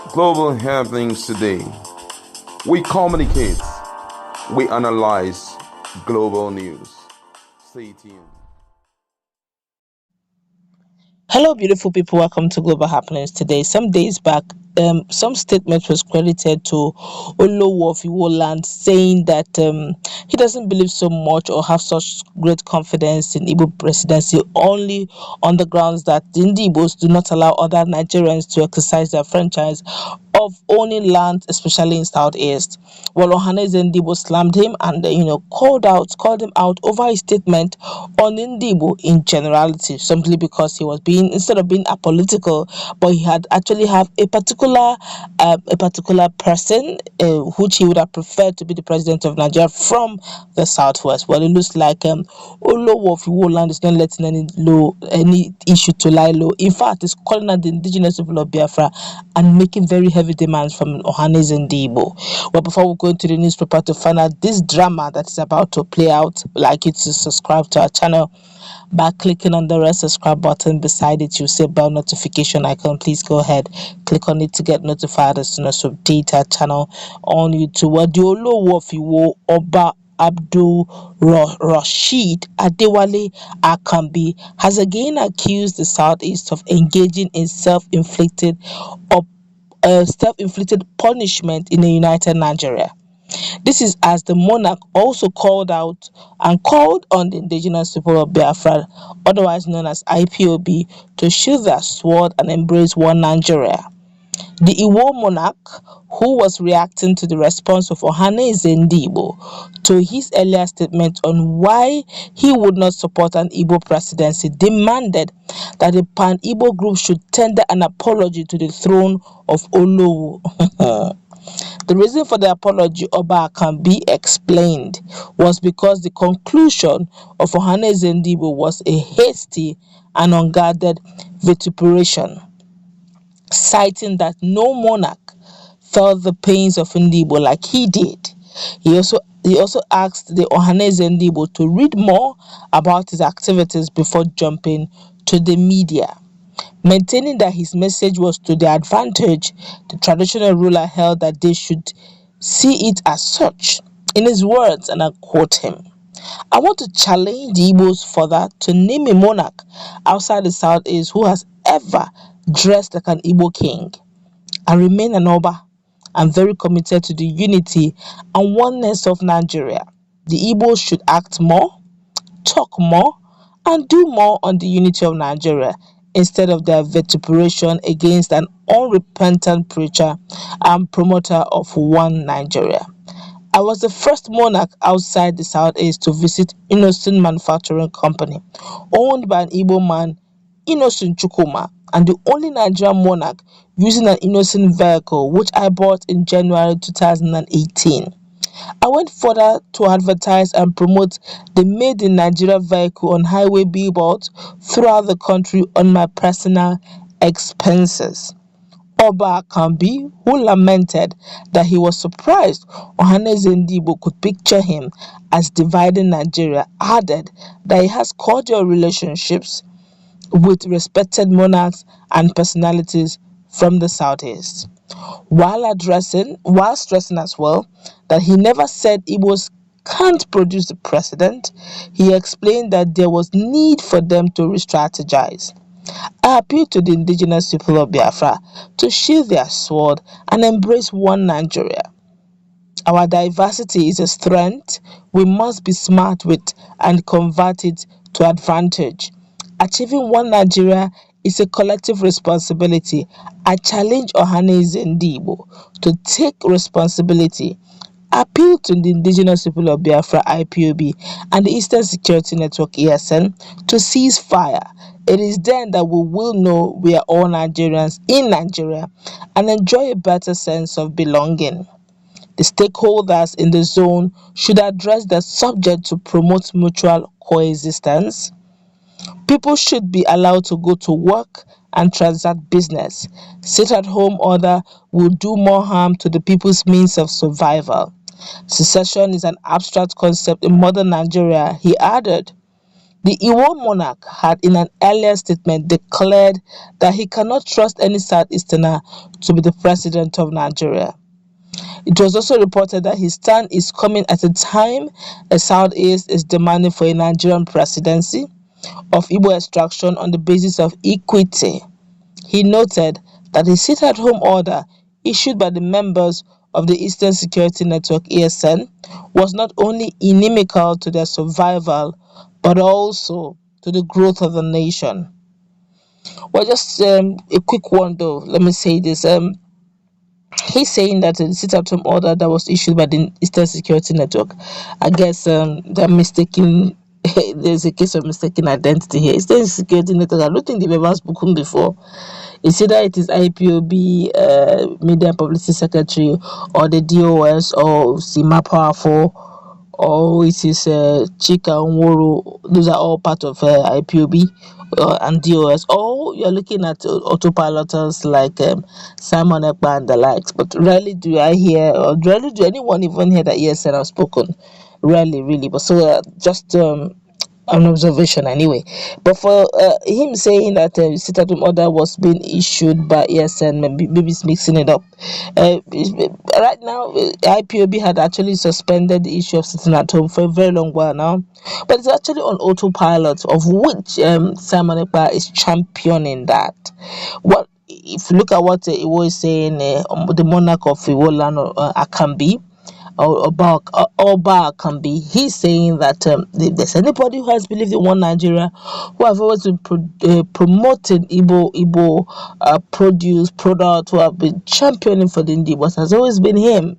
Global happenings today. We communicate, we analyze global news. Stay tuned. Hello, beautiful people. Welcome to Global Happenings today. Some days back, some statement was credited to Olowo of Iwo land, saying that he doesn't believe so much or have such great confidence in Igbo presidency, only on the grounds that the Ndigbos do not allow other Nigerians to exercise their franchise of owning land, especially in Southeast. Well, Ohaneze Ndigbo slammed him and called him out over his statement on Ndigbo in generality, simply because he was being, instead of being apolitical, but he had actually have a particular person which he would have preferred to be the president of Nigeria from the southwest. Well, it looks like Olowo of Iwo land is not letting any issue to lie low. In fact, it's calling out the indigenous people of Biafra and making very heavy demands from Ohaneze Ndigbo. Well, before we go into the newspaper to find out this drama that is about to play out, I'd like you to subscribe to our channel by clicking on the red subscribe button beside it. You'll see bell notification icon. Please go ahead, click on it to get notified as soon as we update our channel on YouTube. Well, the Olowo of Iwo Oba Abdul Rashid Adewale Akambi has again accused the Southeast of engaging in self-inflicted punishment in a united Nigeria. This is as the monarch also called on the indigenous people of Biafra, otherwise known as IPOB, to sheathe their sword and embrace one Nigeria. The Iwo monarch, who was reacting to the response of Ohaneze Ndigbo to his earlier statement on why he would not support an Igbo presidency, demanded that the Pan-Igbo group should tender an apology to the throne of Olowo. The reason for the apology, Oba can be explained, was because the conclusion of Ohaneze Ndigbo was a hasty and unguarded vituperation, citing that no monarch felt the pains of Ndigbo like he did. He also asked the Ohaneze Ndigbo to read more about his activities before jumping to the media. Maintaining that his message was to their advantage, the traditional ruler held that they should see it as such. In his words, and I quote him, "I want to challenge the Igbos further to name a monarch outside the Southeast who has ever dressed like an Igbo king. I remain an Oba. I'm very committed to the unity and oneness of Nigeria. The Igbos should act more, talk more, and do more on the unity of Nigeria instead of their vituperation against an unrepentant preacher and promoter of one Nigeria. I was the first monarch outside the Southeast to visit Innocent Manufacturing Company, owned by an Igbo man, Innocent Chukuma, and the only Nigerian monarch using an Innocent vehicle, which I bought in January 2018. I went further to advertise and promote the Made in Nigeria vehicle on highway billboards throughout the country on my personal expenses." Oba Akambi, who lamented that he was surprised Ohaneze Ndigbo could picture him as dividing Nigeria, added that he has cordial relationships with respected monarchs and personalities from the Southeast. While stressing as well that he never said Igbos can't produce the president, he explained that there was need for them to re-strategize. "I appeal to the indigenous people of Biafra to sheathe their sword and embrace one Nigeria. Our diversity is a strength we must be smart with and convert it to advantage. Achieving one Nigeria is a collective responsibility. I challenge Ohaneze Ndigbo to take responsibility. Appeal to the indigenous people of Biafra IPOB and the Eastern Security Network ESN to cease fire. It is then that we will know we are all Nigerians in Nigeria and enjoy a better sense of belonging. The stakeholders in the zone should address the subject to promote mutual coexistence. People should be allowed to go to work and transact business. Sit-at-home order will do more harm to the people's means of survival. Secession is an abstract concept in modern Nigeria," he added. The Iwo monarch had in an earlier statement declared that he cannot trust any Southeasterner to be the president of Nigeria. It was also reported that his stand is coming at a time the Southeast is demanding for a Nigerian presidency of Igbo extraction on the basis of equity. He noted that the sit-at-home order issued by the members of the Eastern Security Network (ESN) was not only inimical to their survival but also to the growth of the nation. Well, just a quick one though. Let me say this. He's saying that the sit-at-home order that was issued by the Eastern Security Network, I guess they're mistaking. There's a case of mistaken identity here. Eastern Security Network, I don't think they've ever spoken before. It's either it is IPOB, Media and Publicity Secretary, or the DOS, or Sima Powerful, or it is Chika Nworo. Those are all part of IPOB and DOS. Or you're looking at autopiloters like Simon Ekpa and the likes. But rarely do I hear, or rarely do anyone even hear that ESN have spoken. Rarely, really. But so just an observation anyway. But for him saying that sit-at-home order was being issued by ESN, maybe it's mixing it up. Right now, IPOB had actually suspended the issue of sitting at home for a very long while now, but it's actually on autopilot, of which Simon Ekpa is championing that. What if you look at what he was saying, the monarch of Iwo land, Akambi, or Oba can be. He's saying that if there's anybody who has believed in one Nigeria, who have always been promoting Igbo produce, product, who have been championing for the Ndigbos, has always been him.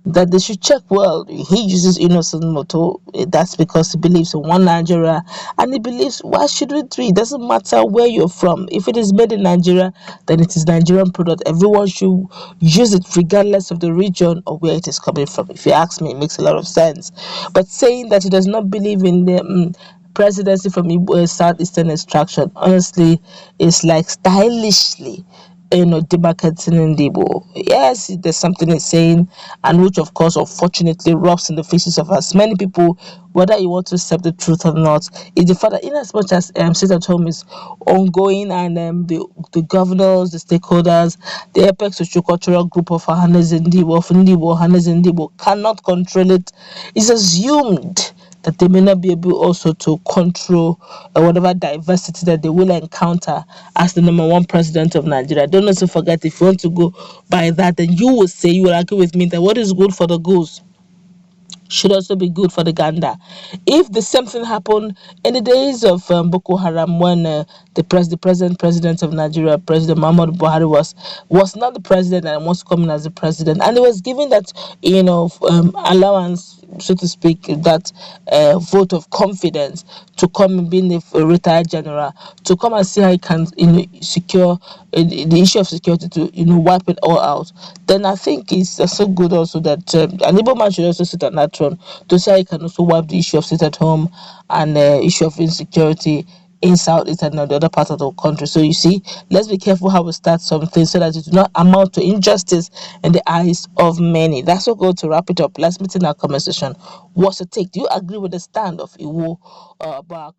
That they should check well. He uses innocent motto. That's because he believes in one Nigeria, and he believes, why shouldn't we? It doesn't matter where you're from. If it is made in Nigeria, then it is Nigerian product. Everyone should use it regardless of the region or where it is coming from. If you ask me, it makes a lot of sense. But saying that he does not believe in the presidency from Southeastern extraction, honestly, is like stylishly demarcating Ndigbo. Yes, there's something he's saying, and which, of course, unfortunately, rubs in the faces of as many people, whether you want to accept the truth or not. Is the fact that, in as much as sit at home is ongoing, and the governors, the stakeholders, the apex socio-cultural group of Ohaneze Ndigbo cannot control it, it's assumed that they may not be able also to control whatever diversity that they will encounter as the number one president of Nigeria. Don't also forget, if you want to go by that, then you will agree with me that what is good for the goose should also be good for the gander. If the same thing happened in the days of Boko Haram, when the present president of Nigeria, President Muhammadu Buhari, was not the president and wants to come in as the president, and he was given that allowance, so to speak, that vote of confidence to come and being a retired general, to come and see how he can secure the issue of security, to wipe it all out. Then I think it's so good also that an Igbo man should also sit on that throne to say he can also wipe the issue of sit at home and issue of insecurity in Southeast and the other part of the country. So you see, let's be careful how we start something so that it do not amount to injustice in the eyes of many. That's what going to wrap it up. Let's meet in our conversation. What's your take? Do you agree with the stand of Iwo about